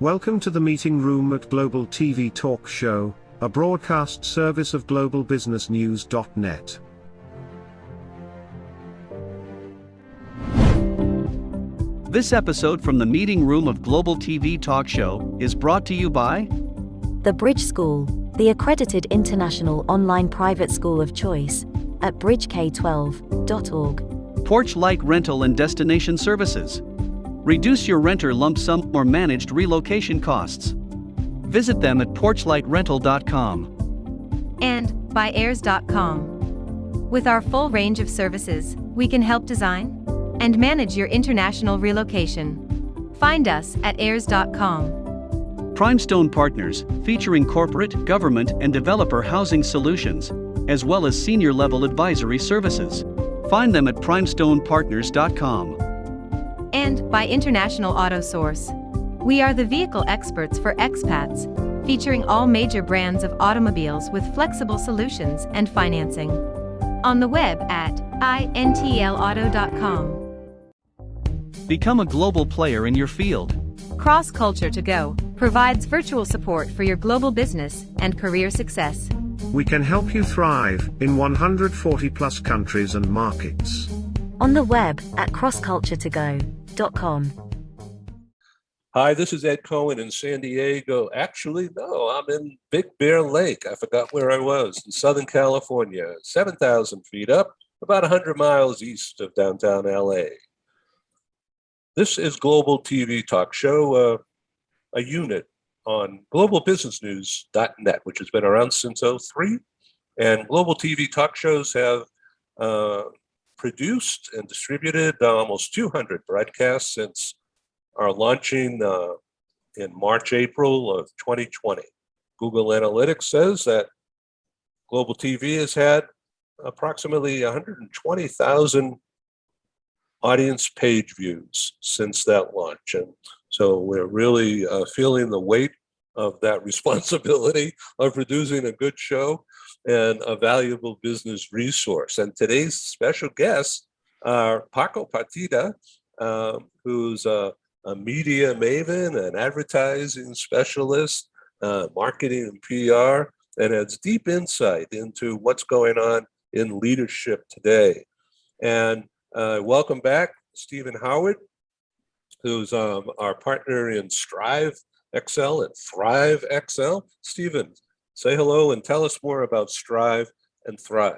Welcome to the meeting room at Global TV Talk Show, a broadcast service of globalbusinessnews.net. This episode from the meeting room of Global TV Talk Show is brought to you by The Bridge School, the accredited international online private school of choice, at bridgek12.org. Porch Light Rental and Destination Services. Reduce your renter lump sum or managed relocation costs. Visit them at porchlightrental.com. And by airs.com. With our full range of services, we can help design and manage your international relocation. Find us at airs.com. Primestone Partners, featuring corporate, government, and developer housing solutions, as well as senior-level advisory services. Find them at primestonepartners.com. And by International Auto Source. We are the vehicle experts for expats, featuring all major brands of automobiles with flexible solutions and financing. On the web at intlauto.com. Become a global player in your field. Cross Culture to Go provides virtual support for your global business and career success. We can help you thrive in 140 plus countries and markets. On the web at crossculturetogo.com. Hi, this is Ed Cohen in San Diego. Actually, no, I'm in Big Bear Lake. I forgot where I was, in Southern California, 7,000 feet up, about 100 miles east of downtown LA. This is Global TV Talk Show, a unit on globalbusinessnews.net, which has been around since '03. And Global TV Talk Shows have produced and distributed almost 200 broadcasts since our launching in March, April of 2020. Google Analytics says that Global TV has had approximately 120,000 audience page views since that launch. And so we're really feeling the weight of that responsibility of producing a good show and a valuable business resource. And today's special guests are Paco Partida, who's a media maven, an advertising specialist, marketing and PR, and has deep insight into what's going on in leadership today. And welcome back, Stephen Howard, who's our partner in Strive XL and Thrive XL. Stephen, say hello and tell us more about Strive and Thrive.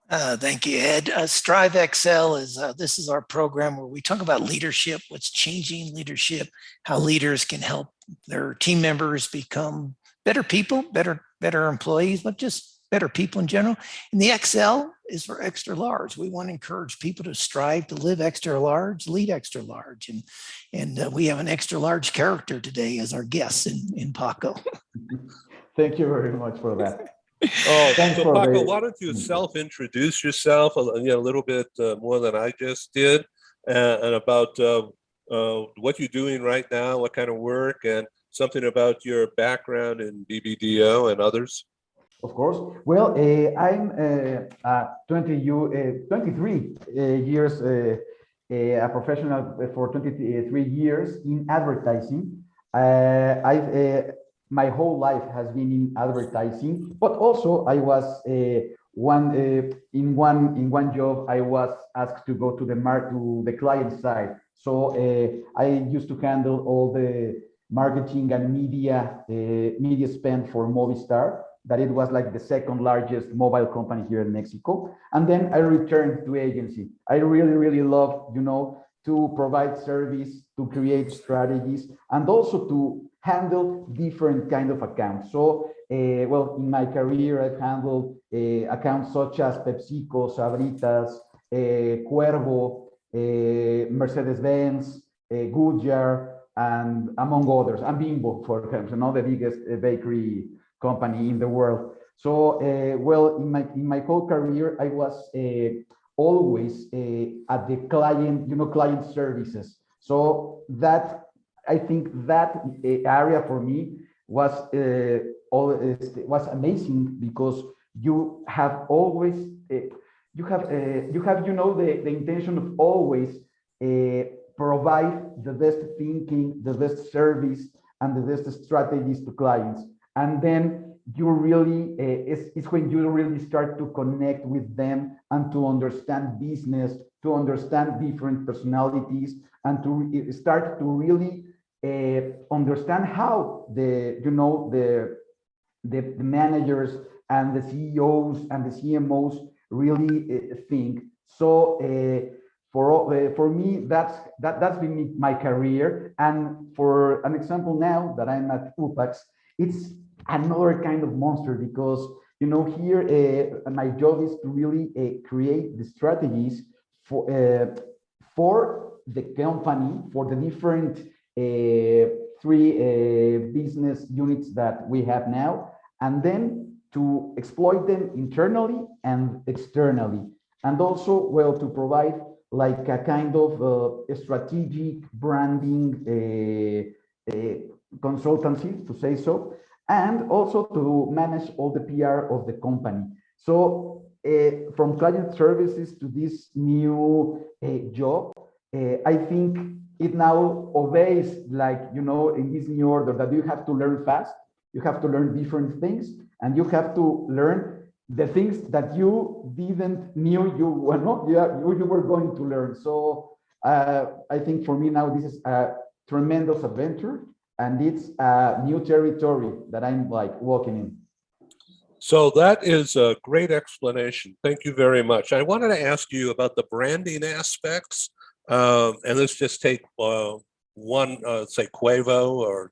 Thank you, Ed. Strive XL this is our program where we talk about leadership, what's changing leadership, how leaders can help their team members become better people, better employees, but just better people in general. And the XL is for extra large. We want to encourage people to strive to live extra large, lead extra large. And we have an extra large character today as our guest in Paco. Thank you very much for that. Oh, so Paco, why don't you self-introduce yourself a little bit more than I just did, and about what you're doing right now, what kind of work, and something about your background in BBDO and others. Of course. Well, I'm 23 years, a professional for 23 years in advertising. My whole life has been in advertising, but also I was in one job I was asked to go to the client side. So I used to handle all the marketing and media spend for Movistar. That it was like the second largest mobile company here in Mexico. And then I returned to agency. I really love, to provide service, to create strategies, and also to handle different kind of accounts. So, well, in my career, I've handled accounts such as PepsiCo, Sabritas, Cuervo, Mercedes-Benz, Goodyear, and among others, and Bimbo, for example, the biggest bakery company in the world. So, well, in my whole career, I was always at the client services. So that, I think that area for me was amazing, because you have always the intention of always provide the best thinking, the best service, and the best strategies to clients. And then you really, it's when you really start to connect with them and to understand business, to understand different personalities, and to start to really understand how the managers and the CEOs and the CMOs really think. So for me, that's been my career. And for an example, now that I'm at UPAX, it's another kind of monster because here my job is to really create the strategies for the company, for the different three business units that we have now, and then to exploit them internally and externally, and also, well, to provide like a kind of strategic branding consultancy, to say so, and also to manage all the PR of the company. So from client services to this new job, I think it now obeys, like, in this new order that you have to learn fast, you have to learn different things, and you have to learn the things that you didn't knew you were going to learn. So I think for me now, this is a tremendous adventure, and it's a new territory that I'm like walking in. So that is a great explanation. Thank you very much. I wanted to ask you about the branding aspects. And let's just take one, say Quavo, or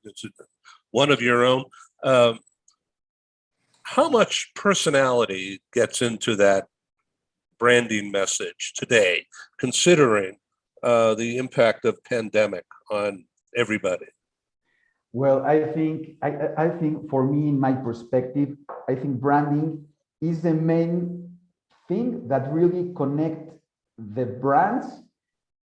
one of your own. How much personality gets into that branding message today, considering the impact of pandemic on everybody? Well, I think for me, in my perspective, I think branding is the main thing that really connect the brands,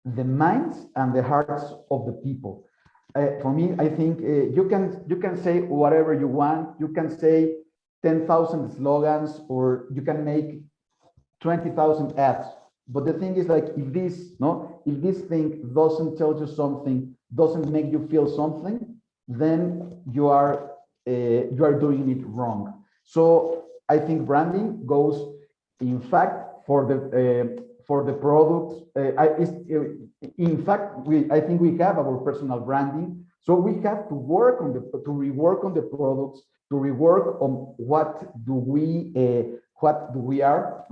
the minds, and the hearts of the people. For me, I think you can say whatever you want. You can say 10,000 slogans, or you can make 20,000 ads. But the thing is, like, if this thing doesn't tell you something, doesn't make you feel something, then you are doing it wrong. So I think branding goes, in fact, for the products. In fact, I think we have our personal branding, so we have to rework on the products, to rework on what do we are,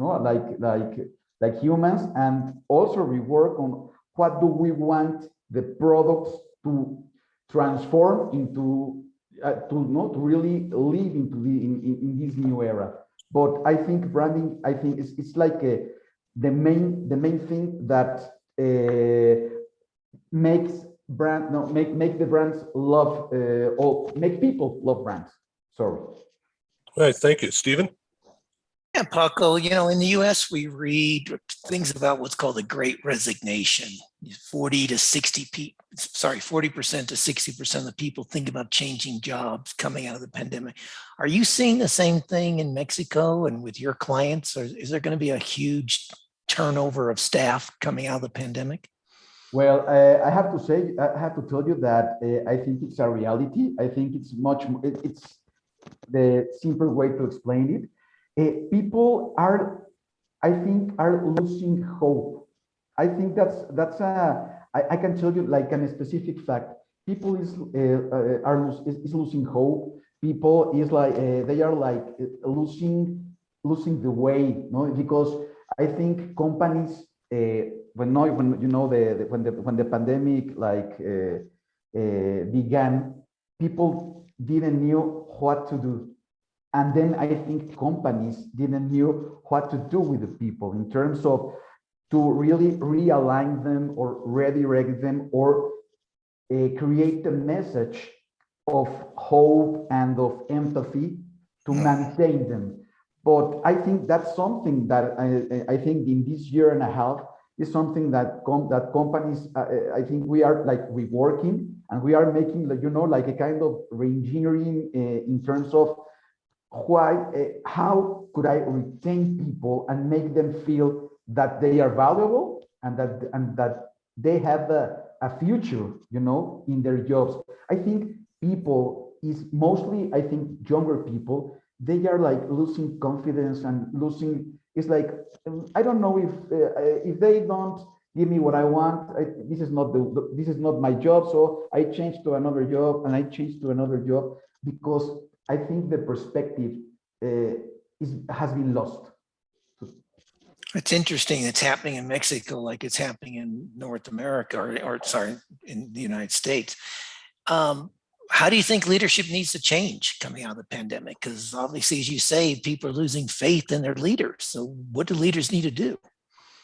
like humans, and also rework on what do we want the products to transform into, to really live into in this new era. But I think branding, it's like the main thing that makes make the brands love, or make people love brands. Sorry. All right, thank you, Stephen. Yeah, Paco, in the US, we read things about what's called the Great Resignation. 40% to 60% of the people think about changing jobs coming out of the pandemic. Are you seeing the same thing in Mexico and with your clients? Or is there going to be a huge turnover of staff coming out of the pandemic? Well, I have to tell you that I think it's a reality. I think it's it's the simple way to explain it. People are, I think, are losing hope. I think I can tell you like a specific fact. People is losing hope. People is like they are like losing the way, no? Because I think companies when the pandemic began, people didn't knew what to do. And then I think companies didn't knew what to do with the people in terms of to really realign them or redirect them, or create a message of hope and of empathy to maintain them. But I think that's something that I think in this year and a half is something that companies, I think we are like reworking, and we are making, like a kind of reengineering in terms of how could I retain people and make them feel that they are valuable, and that they have a future, in their jobs. I think people is mostly, I think younger people, they are like losing confidence and losing, it's like, I don't know if they don't give me what I want, this is not this is not my job, so I change to another job and I change to another job because I think the perspective has been lost. It's interesting. It's happening in Mexico like it's happening in North America, or sorry, in the United States. How do you think leadership needs to change coming out of the pandemic? Because obviously, as you say, people are losing faith in their leaders. So what do leaders need to do?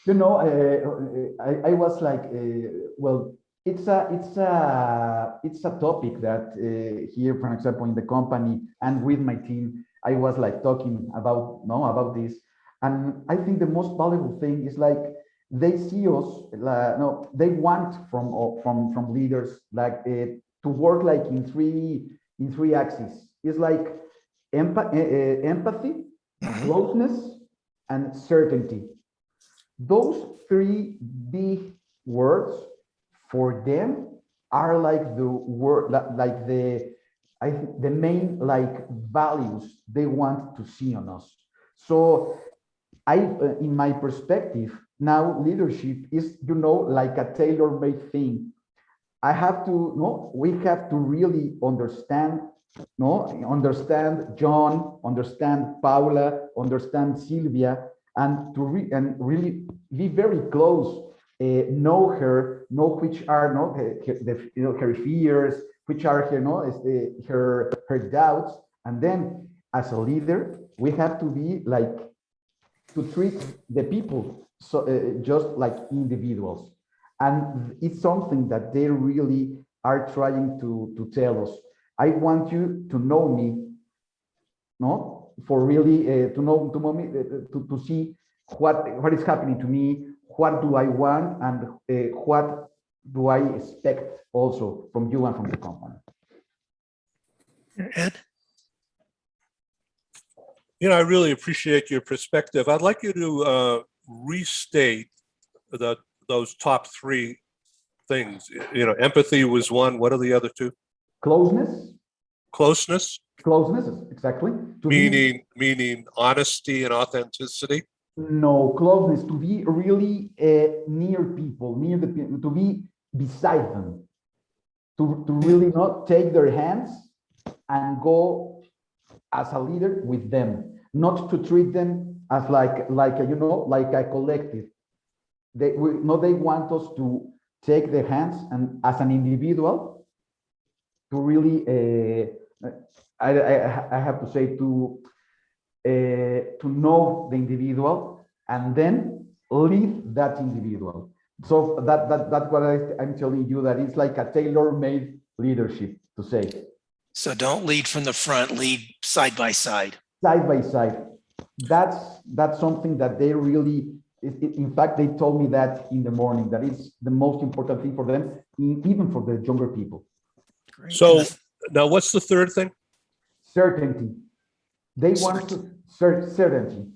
I was like, well, it's a topic that here, for example, in the company and with my team, I was like talking about, no, about this. And I think the most valuable thing is like they see us, no, they want from leaders like to work like in three axes. It's like empathy, closeness, and certainty. Those three big words for them are like the word, like the main like values they want to see on us. So in my perspective, now leadership is, like a tailor-made thing. I have to, no, we have to really understand, no, understand John, understand Paula, understand Sylvia, and and really be very close, know her, know which are not her fears, which are her her doubts, and then as a leader, we have to be like to treat the people so just like individuals, and it's something that they really are trying to tell us. I want you to know me, no, for really to know me, to see what is happening to me, what do I want, and what do I expect also from you and from the company. Ed? I really appreciate your perspective. I'd like you to restate those top three things. Empathy was one. What are the other two? Closeness. Closeness. Closeness, exactly. Meaning honesty and authenticity. No, closeness, to be really near people, near the people, to be beside them, to really not take their hands and go as a leader with them, not to treat them as like a collective. They want us to take their hands and as an individual to really I have to say to know the individual and then lead that individual. So that's what I'm telling you, that it's like a tailor-made leadership, to say. So don't lead from the front, lead side by side. Side by side. That's something that they really, in fact, they told me that in the morning, that it's the most important thing for them, even for the younger people. Great. So now what's the third thing? Certainty. They want to certainty.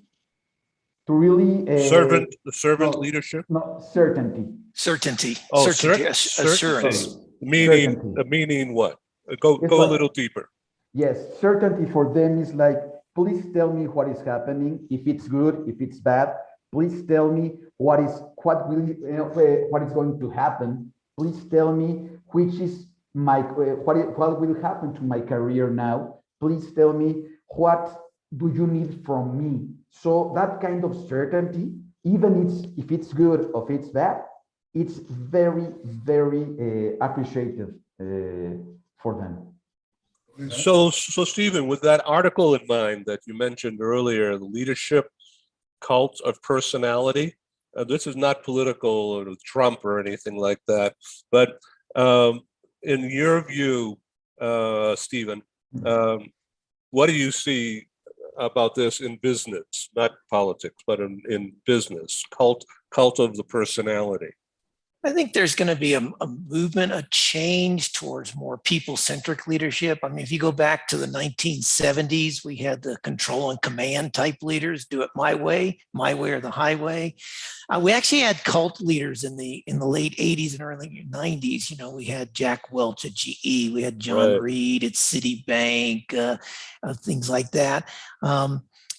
To really servant leadership. No, certainty. Certainty. Oh, certainty. Assurance. Meaning what? Go a little deeper. Yes, certainty for them is like, please tell me what is happening. If it's good, if it's bad, please tell me what is going to happen. Please tell me which is what will happen to my career now. Please tell me what do you need from me. So that kind of certainty, even if it's good or if it's bad, it's very, very appreciated for them. So Stephen, with that article in mind that you mentioned earlier, the leadership cult of personality, this is not political or Trump or anything like that, but in your view, Stephen, what do you see about this in business, not politics, but in business, cult of the personality? I think there's going to be a movement, a change towards more people-centric leadership. I mean, if you go back to the 1970s, we had the control and command type leaders, do it my way or the highway. We actually had cult leaders in the late 80s and early 90s. You know, we had Jack Welch at GE, we had John Reed at Citibank, things like that.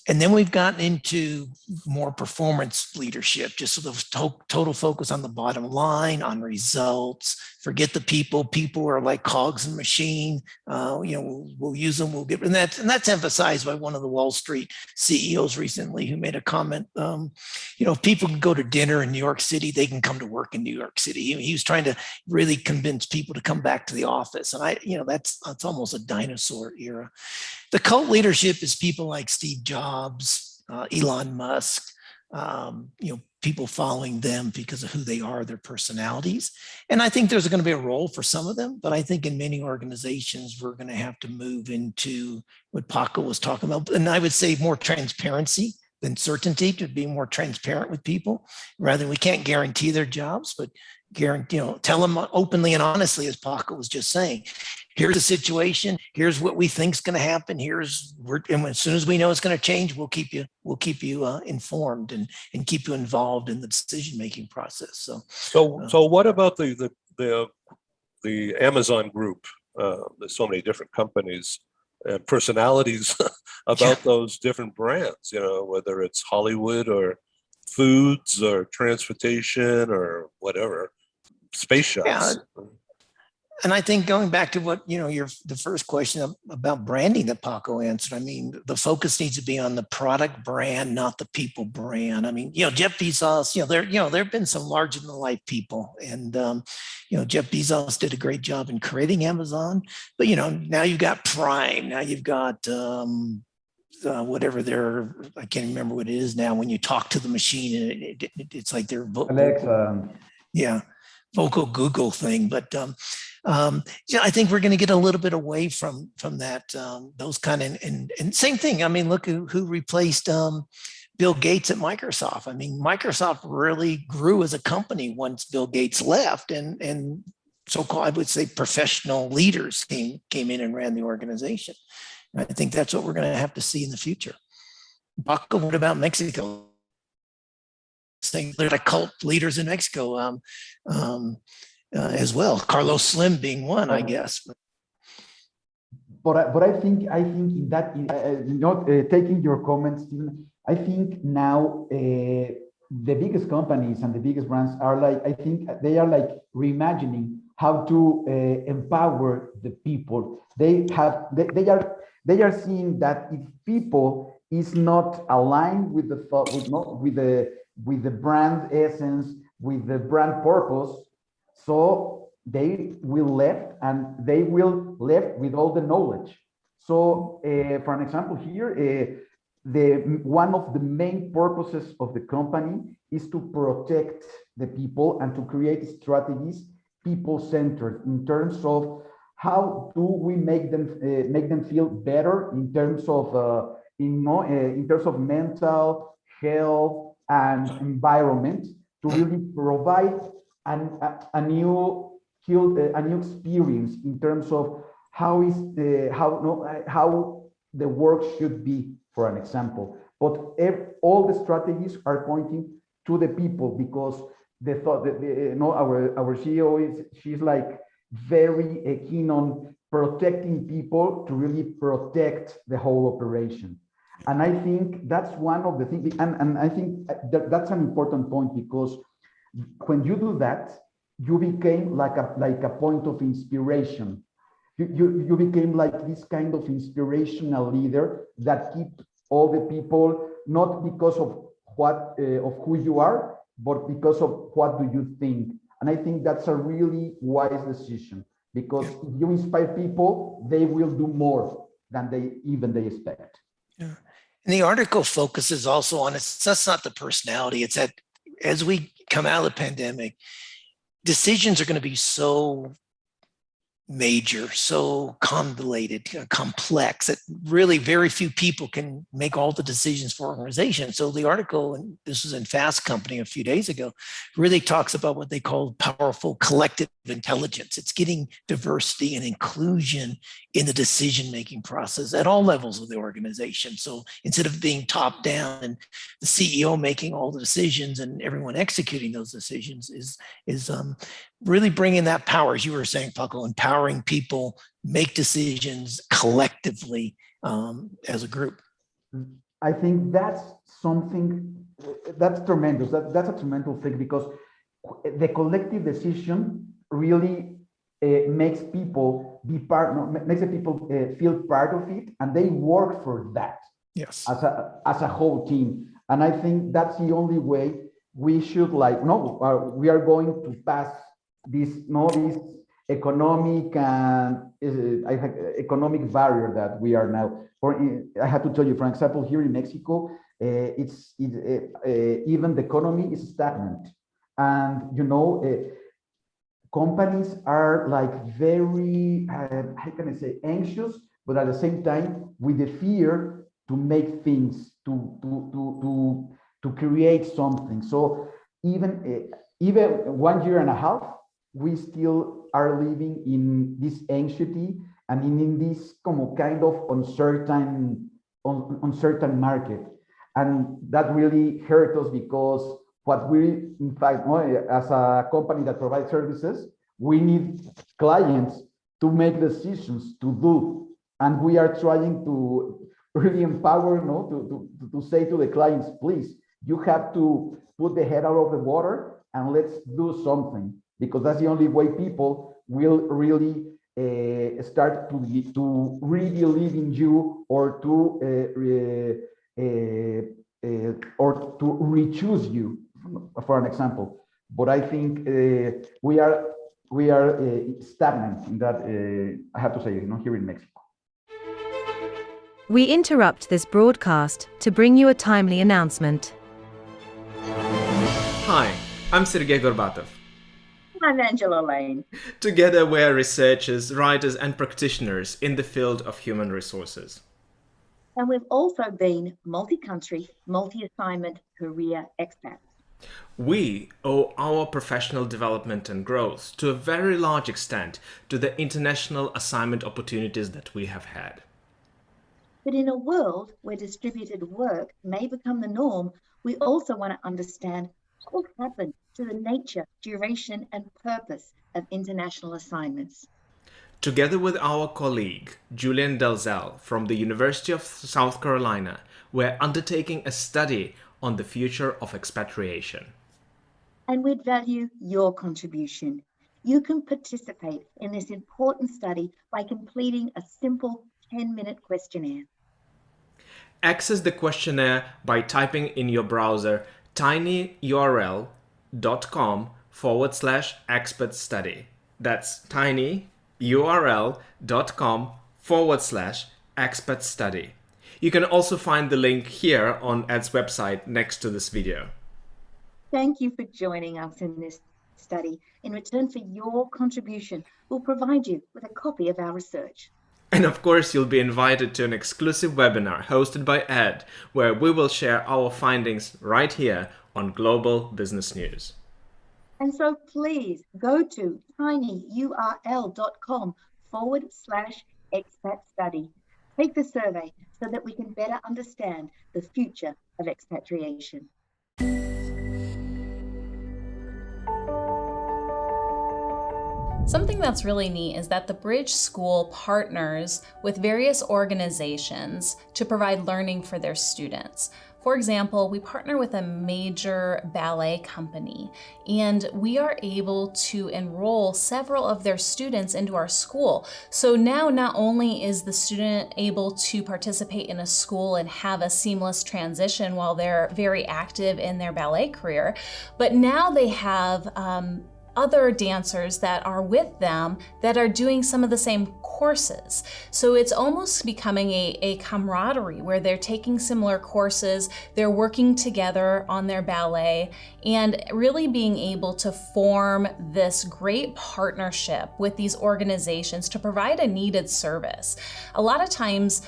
And then we've gotten into more performance leadership, just sort of total focus on the bottom line, on results. Forget the people. People are like cogs in a machine. You know, we'll use them. We'll get, and that's emphasized by one of the Wall Street CEOs recently, who made a comment. You know, if people can go to dinner in New York City, they can come to work in New York City. He was trying to really convince people to come back to the office, and you know, that's almost a dinosaur era. The cult leadership is people like Steve Jobs, Elon Musk, you know, people following them because of who they are, their personalities. And I think there's going to be a role for some of them, but I think in many organizations, we're going to have to move into what Paco was talking about. And I would say more transparency than certainty, to be more transparent with people. Rather than, we can't guarantee their jobs, but guarantee, you know, tell them openly and honestly, as Paco was just saying, here's the situation, here's what we think is going to happen, and as soon as we know it's going to change, we'll keep you informed and keep you involved in the decision-making process. So what about the Amazon group? There's so many different companies and personalities about those different brands, you know, whether it's Hollywood or foods or transportation or whatever, space shots. Yeah. And I think going back to what, you know, the first question about branding that Paco answered, I mean, the focus needs to be on the product brand, not the people brand. I mean, you know, Jeff Bezos, there have been some larger than life people, and you know, Jeff Bezos did a great job in creating Amazon, but you know, now you've got Prime, now you've got whatever I can't remember what it is now. When you talk to the machine, it's like their Alexa. Yeah, vocal Google thing, but yeah, I think we're going to get a little bit away from that, those kind of, and same thing. I mean, look who replaced Bill Gates at Microsoft. I mean, Microsoft really grew as a company once Bill Gates left, and so-called, I would say, professional leaders came in and ran the organization. And I think that's what we're going to have to see in the future. Paco, what about Mexico? They're like cult leaders in Mexico. As well, Carlos Slim being one, I guess. But I think in that, not taking your comments, Stephen, I think now the biggest companies and the biggest brands are like, I think they are like reimagining how to empower the people. They are seeing that if people is not aligned with the brand essence, with the brand purpose, so they will left, and they will left with all the knowledge. So for an example here, one of the main purposes of the company is to protect the people and to create strategies people-centered in terms of how do we make them feel better in terms of in terms of mental health and environment, to really provide a new experience in terms of how the work should be, for an example. But all the strategies are pointing to the people, because the thought that our CEO she's like very keen on protecting people to really protect the whole operation. And I think that's one of the things, and I think that's an important point, because when you do that, you became like a point of inspiration. You became like this kind of inspirational leader that keeps all the people, not because of who you are, but because of what do you think. And I think that's a really wise decision, because if you inspire people, they will do more than they expect. Yeah. And the article focuses also on that's not the personality. It's that as we come out of the pandemic, decisions are going to be so major, so convoluted, complex, that really very few people can make all the decisions for organizations. So the article, and this was in Fast Company a few days ago, really talks about what they call powerful collective intelligence. It's getting diversity and inclusion in the decision-making process at all levels of the organization. So instead of being top down and the CEO making all the decisions and everyone executing those decisions, is really bringing that power, as you were saying, Paco, empowering people, make decisions collectively as a group. I think that's something that's tremendous. That's a tremendous thing, because the collective decision really makes people be part, makes the people feel part of it, and they work for that. Yes. As a whole team. And I think that's the only way we should, like, no, we are going to pass this, this economic and economic barrier that we are now. I have to tell you, for example, here in Mexico, even the economy is stagnant, and companies are like very, how can I say, anxious, but at the same time with the fear to make things, to create something. So even 1 year and a half, we still are living in this anxiety and in this kind of uncertain market. And that really hurt us, because what we, in fact, as a company that provides services, we need clients to make decisions to do. And we are trying to really empower, to say to the clients, please, you have to put the head out of the water and let's do something, because that's the only way people will really start to really believe in you, or to re-choose you, for an example. But I think we are stagnant in that. I have to say, here in Mexico. We interrupt this broadcast to bring you a timely announcement. Hi, I'm Sergei Gorbatov. I'm Angela Lane. Together we're researchers, writers and practitioners in the field of human resources. And we've also been multi-country, multi-assignment career expats. We owe our professional development and growth to a very large extent to the international assignment opportunities that we have had. But in a world where distributed work may become the norm, we also want to understand what will happen to the nature, duration, and purpose of international assignments. Together with our colleague, Julian Dalzell from the University of South Carolina, we're undertaking a study on the future of expatriation. And we'd value your contribution. You can participate in this important study by completing a simple 10-minute questionnaire. Access the questionnaire by typing in your browser tinyurl.com/expert-study. That's tinyurl.com/expert-study. You can also find the link here on ED's website next to this video. Thank you for joining us in this study. In return for your contribution, we'll provide you with a copy of our research. And of course, you'll be invited to an exclusive webinar hosted by Ed, where we will share our findings right here on Global Business News. And so please go to tinyurl.com/expat study. Take the survey so that we can better understand the future of expatriation. Something that's really neat is that the Bridge School partners with various organizations to provide learning for their students. For example, we partner with a major ballet company, and we are able to enroll several of their students into our school. So now not only is the student able to participate in a school and have a seamless transition while they're very active in their ballet career, but now they have other dancers that are with them that are doing some of the same courses. So it's almost becoming a camaraderie where they're taking similar courses, they're working together on their ballet, and really being able to form this great partnership with these organizations to provide a needed service. A lot of times,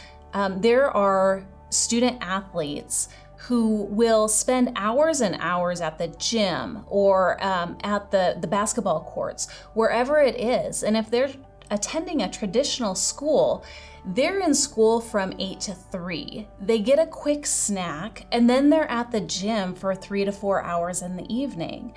there are student athletes who will spend hours and hours at the gym or at the basketball courts, wherever it is. And if they're attending a traditional school, they're in school from 8 to 3. They get a quick snack, and then they're at the gym for 3 to 4 hours in the evening.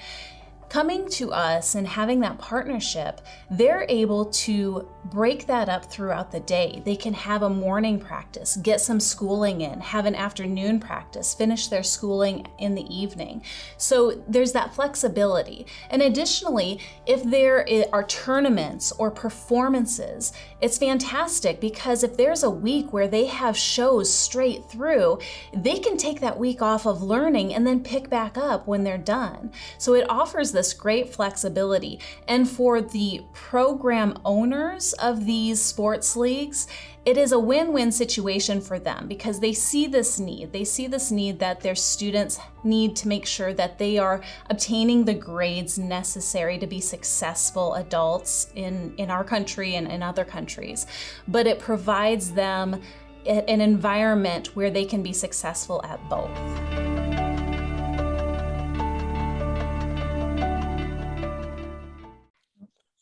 Coming to us and having that partnership, they're able to break that up throughout the day. They can have a morning practice, get some schooling in, have an afternoon practice, finish their schooling in the evening. So there's that flexibility. And additionally, if there are tournaments or performances, it's fantastic because if there's a week where they have shows straight through, they can take that week off of learning and then pick back up when they're done. So it offers this great flexibility. And for the program owners of these sports leagues, it is a win-win situation for them because they see this need. They see this need that their students need to make sure that they are obtaining the grades necessary to be successful adults in our country and in other countries. But it provides them an environment where they can be successful at both.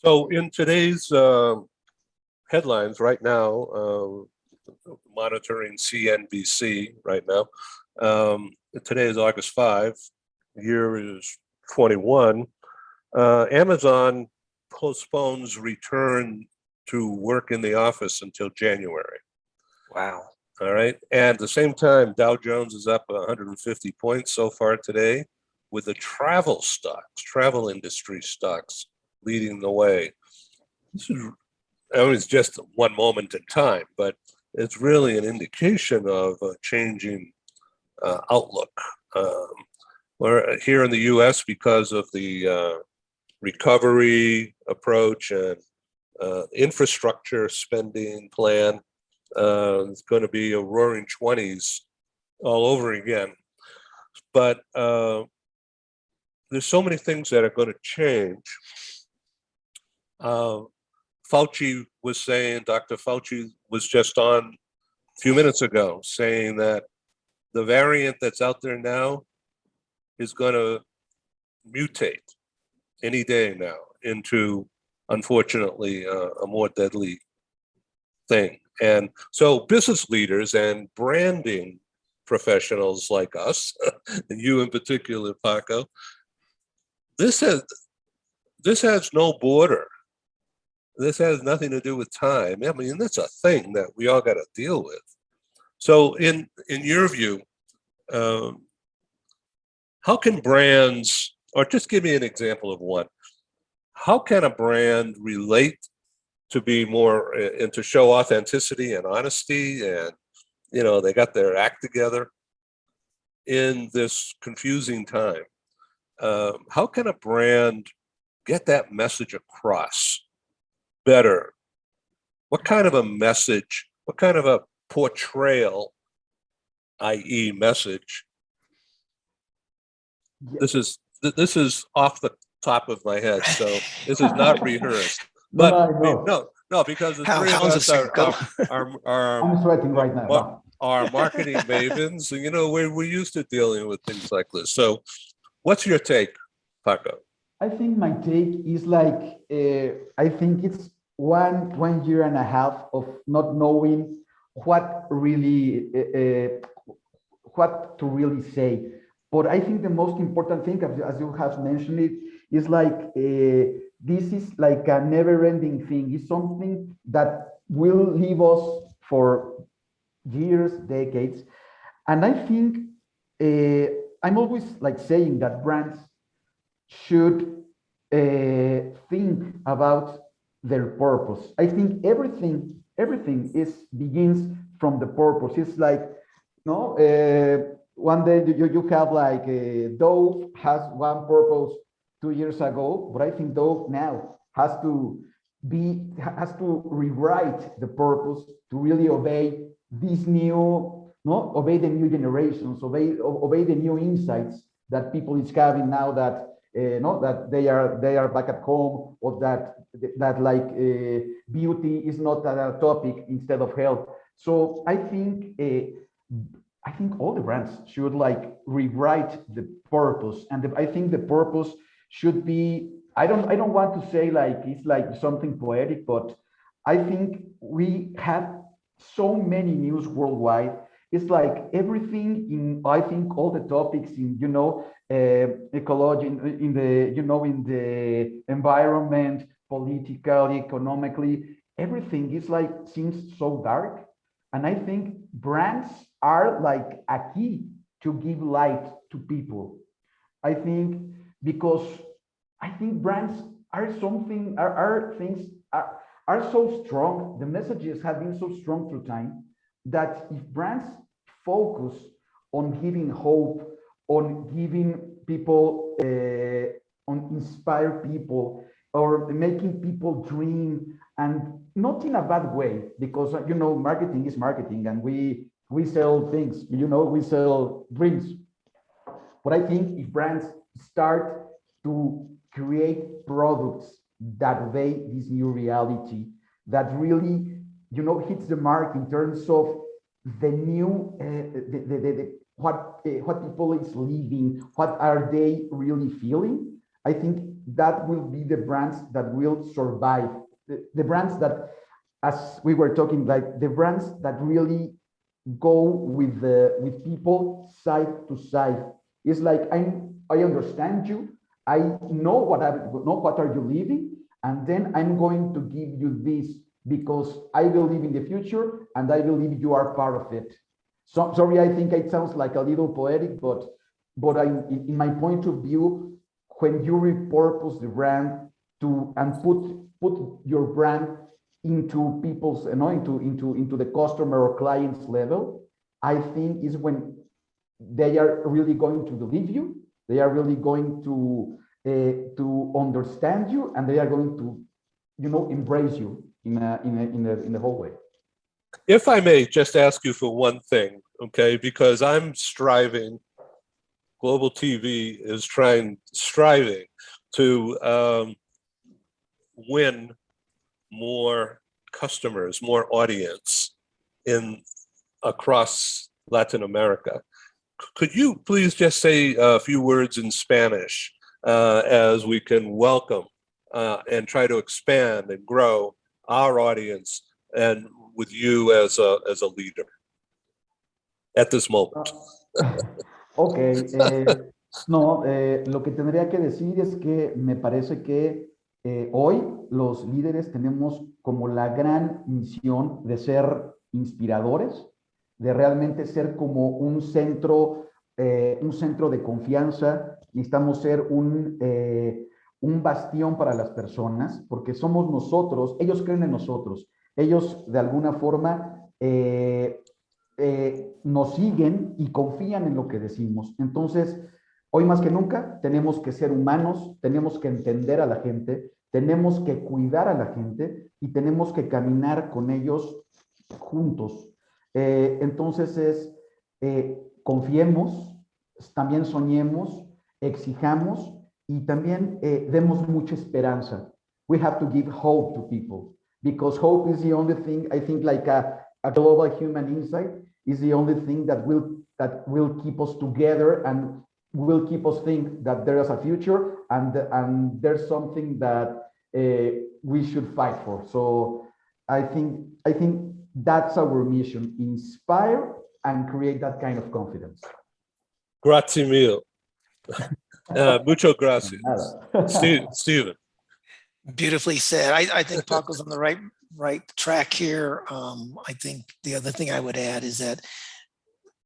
So in today's headlines right now, monitoring CNBC right now, today is August 5, year is 21. Amazon postpones return to work in the office until January. Wow. All right. And at the same time, Dow Jones is up 150 points so far today, with the travel industry stocks leading the way. This is, it's just one moment in time, but it's really an indication of a changing outlook. We're here in the U.S. because of the recovery approach and infrastructure spending plan. It's going to be a roaring 20s all over again. But there's so many things that are going to change. Fauci was saying, Dr. Fauci was just on a few minutes ago saying that the variant that's out there now is going to mutate any day now into, unfortunately, a more deadly thing. And so business leaders and branding professionals like us, and you in particular, Paco, this has no border. This has nothing to do with time. I mean, that's a thing that we all got to deal with. So in your view, how can brands, or just give me an example of one, how can a brand relate to be more and to show authenticity and honesty, and they got their act together in this confusing time? How can a brand get that message across better? What kind of a message, what kind of a portrayal, i.e. message? This is off the top of my head, so this is not rehearsed. But no, because the three of us are I'm sweating right now. Our marketing mavens, and we're used to dealing with things like this. So what's your take, Paco? I think my take is like, I think it's one year and a half of not knowing what to really say. But I think the most important thing, as you have mentioned it, is like, this is like a never-ending thing. It's something that will leave us for years, decades. And I think I'm always like saying that brands should think about their purpose. I think everything begins from the purpose. It's like, one day you have like Dove has one purpose 2 years ago, but I think though now has to rewrite the purpose to really obey these new, no, obey the new generations, obey the new insights that people is having now that no, that they are back at home, or that like beauty is not a topic instead of health. So I think all the brands should like rewrite the purpose, and I think the purpose should be. I don't want to say like it's like something poetic, but I think we have so many news worldwide. It's like everything in. I think all the topics in ecology in the in the environment, politically, economically, everything is like seems so dark, and I think brands are like a key to give light to people. I think because I think brands are something are things are so strong. The messages have been so strong through time that if brands focus on giving hope, on giving people, on inspire people, or making people dream, and not in a bad way, because marketing is marketing, and we sell things, we sell dreams. But I think if brands start to create products that obey this new reality, that really, hits the mark in terms of the new, what people is living, what are they really feeling, I think that will be the brands that will survive. The brands that, as we were talking, like the brands that really go with people side to side. It's like I understand you. I know what are you living, and then I'm going to give you this because I believe in the future and I believe you are part of it. So sorry, I think it sounds like a little poetic, but in my point of view, when you repurpose the brand to and put your brand into people's, into the customer or client's level, I think is when they are really going to believe you. They are really going to understand you, and they are going to, embrace you in the whole way. If I may just ask you for one thing, okay, because I'm striving, Global TV is striving to win more customers, more audience across Latin America. Could you please just say a few words in Spanish as we can welcome and try to expand and grow our audience, and with you as a leader at this moment? Ok, no, lo que tendría que decir es que me parece que hoy los líderes tenemos como la gran misión de ser inspiradores, de realmente ser como un centro de confianza. Necesitamos ser un bastión para las personas, porque somos nosotros, ellos creen en nosotros, ellos de alguna forma nos siguen y confían en lo que decimos. Entonces, hoy más que nunca tenemos que ser humanos, tenemos que entender a la gente, tenemos que cuidar a la gente y tenemos que caminar con ellos juntos. Entonces confiemos, también soñemos, exijamos y también demos mucha esperanza. We have to give hope to people, because hope is the only thing, I think, like a global human insight is the only thing that will keep us together and will keep us think that there is a future and there's something that we should fight for. So I think that's our mission: inspire and create that kind of confidence. Grazie mille. Muchas gracias. Steven. Beautifully said. I think Paco's on the right track here. I think the other thing I would add is that,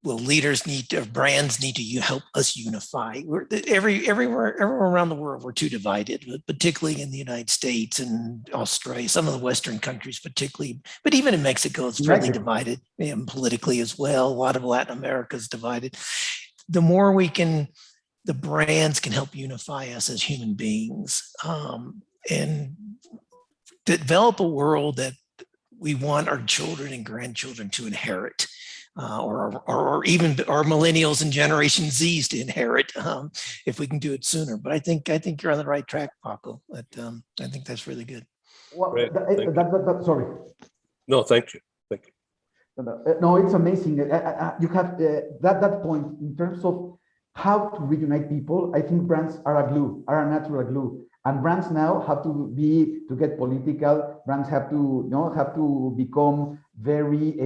well, brands need to help us unify. Everywhere around the world, we're too divided, particularly in the United States and Australia, some of the Western countries particularly, but even in Mexico, it's fairly divided, and politically as well. A lot of Latin America is divided. The more we can the brands can help unify us as human beings, and develop a world that we want our children and grandchildren to inherit, or even our millennials and Generation Zs to inherit, if we can do it sooner. But I think you're on the right track, Paco. But I think that's really good. Well, Great. sorry. No, thank you. Thank you. No, it's amazing. You have that point in terms of how to reunite people. I think brands are a natural glue. And brands now have to get political. Brands have to become very,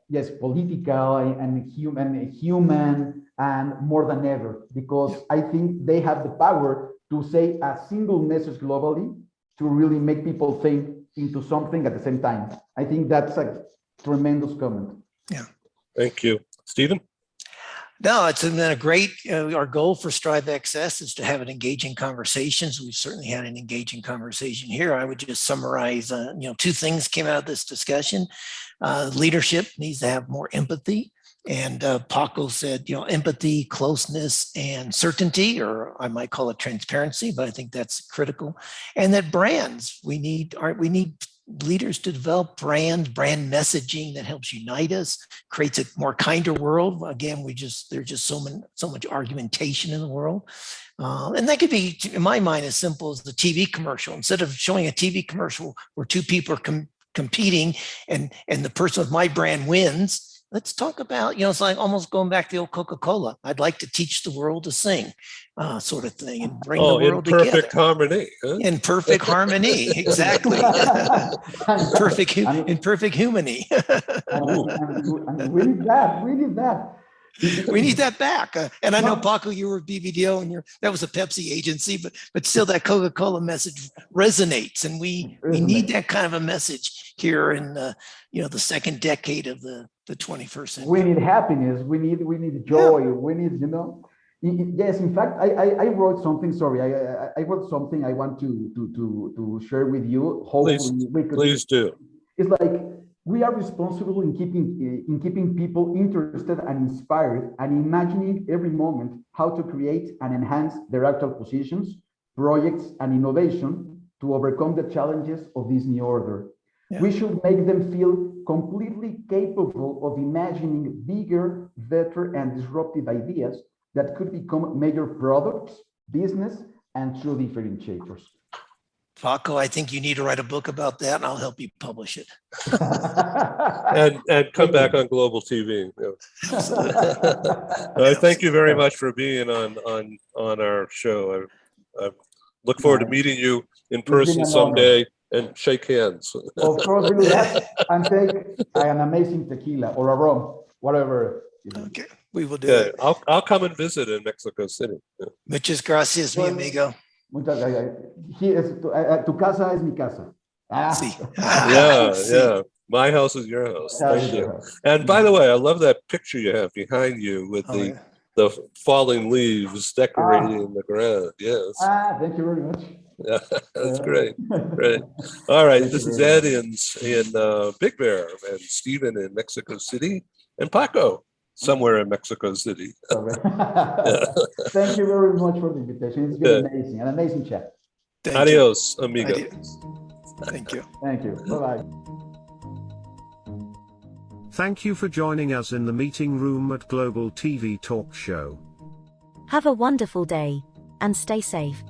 yes, political and human, and more than ever, because I think they have the power to say a single message globally to really make people think into something at the same time. I think that's a tremendous comment. Yeah. Thank you. Stephen? No, it's been a great, our goal for Strive XS is to have an engaging conversations. We've certainly had an engaging conversation here. I would just summarize, two things came out of this discussion. Leadership needs to have more empathy. And Paco said, empathy, closeness, and certainty, or I might call it transparency, but I think that's critical. And that brands, we need leaders to develop brand messaging that helps unite us, creates a more kinder world. Again, there's just so much argumentation in the world. And that could be, in my mind, as simple as the TV commercial. Instead of showing a TV commercial where two people are competing and the person with my brand wins, let's talk about, it's like almost going back to the old Coca-Cola. I'd like to teach the world to sing, sort of thing, and bring the world together. In perfect harmony. Huh? In perfect harmony, exactly. In perfect humany. And we need that. We need that back. And I know, Paco, you were BBDO and that was a Pepsi agency, but still that Coca-Cola message resonates. And we need that kind of a message here in the second decade of the 21st century. We need happiness. We need joy. Yeah. We need, yes, in fact, I wrote something. Sorry, I wrote something I want to share with you. Hopefully please do. It's like, we are responsible in keeping people interested and inspired, and imagining every moment how to create and enhance their actual positions, projects, and innovation to overcome the challenges of this new order. Yeah. We should make them feel completely capable of imagining bigger, better, and disruptive ideas that could become major products, business, and true differentiators. Paco, I think you need to write a book about that, and I'll help you publish it. and come back on Global TV. Thank you very much for being on our show. I look forward to meeting you in person someday and shake hands. Of course, really, and take an amazing tequila or a rum, whatever. Okay, we will do it. I'll come and visit in Mexico City. Muchas gracias, mi amigo. Tu casa es mi casa. Sí. Yeah. My house is your house. Thank you. And by the way, I love that picture you have behind you with the falling leaves decorating the ground. Yes. Thank you very much. Yeah, that's great. Great. All right. This is Ed in Big Bear, and Stephen in Mexico City, and Paco somewhere in Mexico City. Thank you very much for the invitation. It's been amazing, an amazing chat. Adios, amigo. Thank you. Thank you. Bye-bye. Thank you for joining us in the meeting room at Global TV Talk Show. Have a wonderful day, and stay safe.